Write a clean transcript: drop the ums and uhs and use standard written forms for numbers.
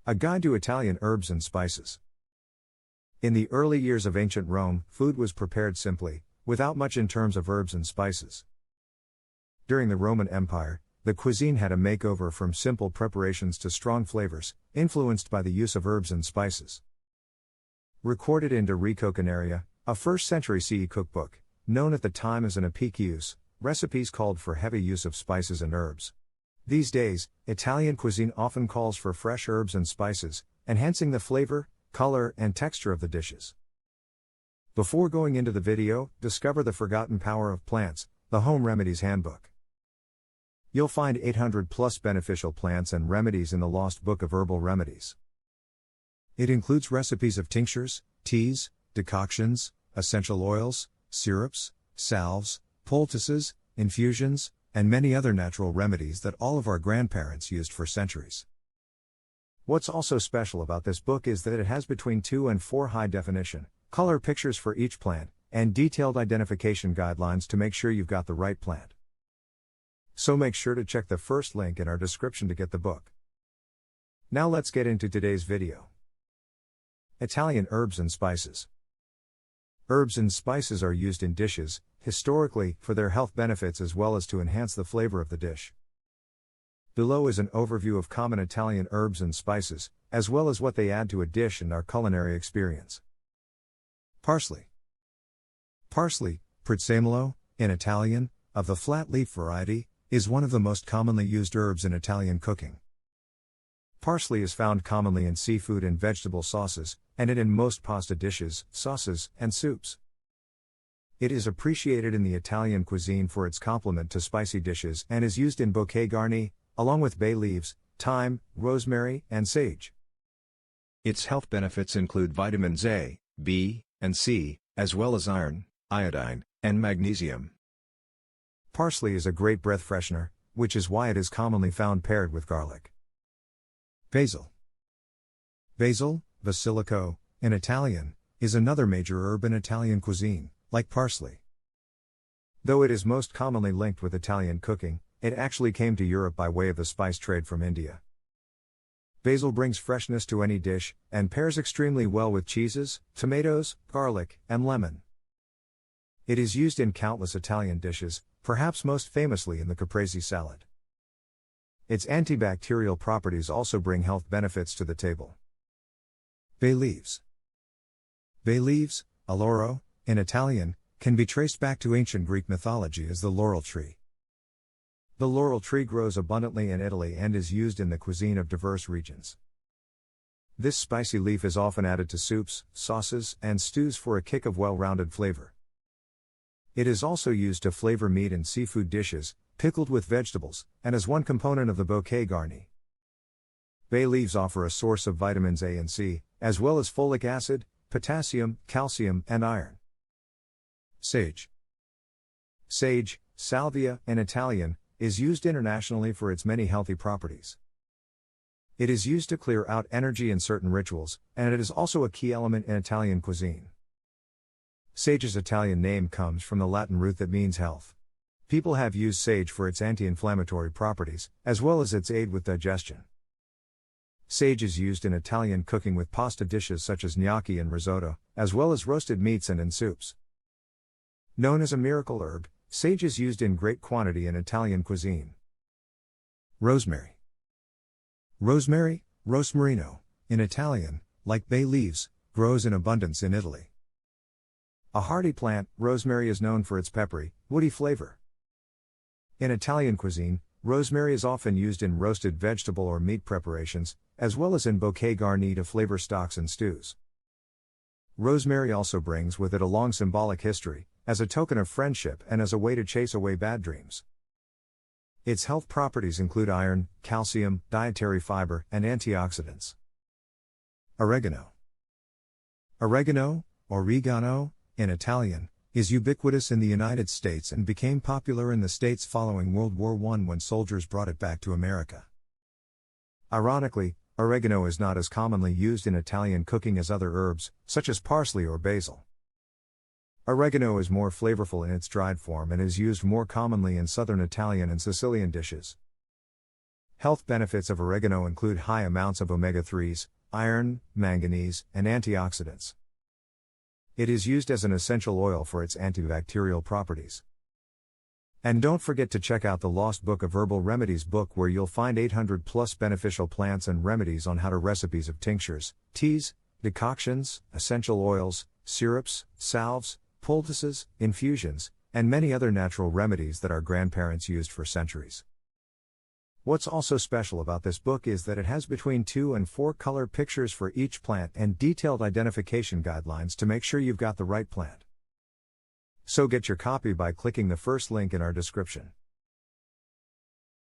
A Guide to Italian Herbs and Spices. In the early years of ancient Rome, food was prepared simply, without much in terms of herbs and spices. During the Roman Empire, the cuisine had a makeover from simple preparations to strong flavors, influenced by the use of herbs and spices. Recorded in De Recocinaria, a 1st century CE cookbook, known at the time as an Epicurus, recipes called for heavy use of spices and herbs. These days, Italian cuisine often calls for fresh herbs and spices, enhancing the flavor, color, and texture of the dishes. Before going into the video, discover the forgotten power of plants, the Home Remedies Handbook. You'll find 800 plus beneficial plants and remedies in the lost book of herbal remedies. It includes recipes of tinctures, teas, decoctions, essential oils, syrups, salves, poultices, infusions, and many other natural remedies that all of our grandparents used for centuries. What's also special about this book is that it has between 2 and 4 high-definition, color pictures for each plant, and detailed identification guidelines to make sure you've got the right plant. So make sure to check the first link in our description to get the book. Now let's get into today's video. Italian herbs and spices. Herbs and spices are used in dishes, historically, for their health benefits as well as to enhance the flavor of the dish. Below is an overview of common Italian herbs and spices, as well as what they add to a dish and our culinary experience. Parsley. Parsley, prezzemolo, in Italian, of the flat leaf variety, is one of the most commonly used herbs in Italian cooking. Parsley is found commonly in seafood and vegetable sauces, and in most pasta dishes, sauces, and soups. It is appreciated in the Italian cuisine for its complement to spicy dishes and is used in bouquet garnis, along with bay leaves, thyme, rosemary, and sage. Its health benefits include vitamins A, B, and C, as well as iron, iodine, and magnesium. Parsley is a great breath freshener, which is why it is commonly found paired with garlic. Basil. Basil, basilico, in Italian, is another major herb in Italian cuisine, like parsley. Though it is most commonly linked with Italian cooking, it actually came to Europe by way of the spice trade from India. Basil brings freshness to any dish, and pairs extremely well with cheeses, tomatoes, garlic, and lemon. It is used in countless Italian dishes, perhaps most famously in the caprese salad. Its antibacterial properties also bring health benefits to the table. Bay leaves. Bay leaves, alloro, in Italian, can be traced back to ancient Greek mythology as the laurel tree. The laurel tree grows abundantly in Italy and is used in the cuisine of diverse regions. This spicy leaf is often added to soups, sauces, and stews for a kick of well-rounded flavor. It is also used to flavor meat and seafood dishes, pickled with vegetables, and as one component of the bouquet garni. Bay leaves offer a source of vitamins A and C, as well as folic acid, potassium, calcium, and iron. Sage. Sage, salvia, in Italian, is used internationally for its many healthy properties. It is used to clear out energy in certain rituals, and it is also a key element in Italian cuisine. Sage's Italian name comes from the Latin root that means health. People have used sage for its anti-inflammatory properties, as well as its aid with digestion. Sage is used in Italian cooking with pasta dishes such as gnocchi and risotto, as well as roasted meats and in soups. Known as a miracle herb, sage is used in great quantity in Italian cuisine. Rosemary. Rosemary, rosmarino, in Italian, like bay leaves, grows in abundance in Italy. A hardy plant, rosemary is known for its peppery, woody flavor. In Italian cuisine, rosemary is often used in roasted vegetable or meat preparations, as well as in bouquet garnis to flavor stocks and stews. Rosemary also brings with it a long symbolic history, as a token of friendship and as a way to chase away bad dreams. Its health properties include iron, calcium, dietary fiber, and antioxidants. Oregano. Oregano, oregano, in Italian, is ubiquitous in the United States and became popular in the States following World War I when soldiers brought it back to America. Ironically, oregano is not as commonly used in Italian cooking as other herbs, such as parsley or basil. Oregano is more flavorful in its dried form and is used more commonly in southern Italian and Sicilian dishes. Health benefits of oregano include high amounts of omega-3s, iron, manganese, and antioxidants. It is used as an essential oil for its antibacterial properties. And don't forget to check out the Lost Book of Herbal Remedies book, where you'll find 800 plus beneficial plants and remedies on how to recipes of tinctures, teas, decoctions, essential oils, syrups, salves, poultices, infusions, and many other natural remedies that our grandparents used for centuries. What's also special about this book is that it has between 2 and 4 color pictures for each plant and detailed identification guidelines to make sure you've got the right plant. So get your copy by clicking the first link in our description.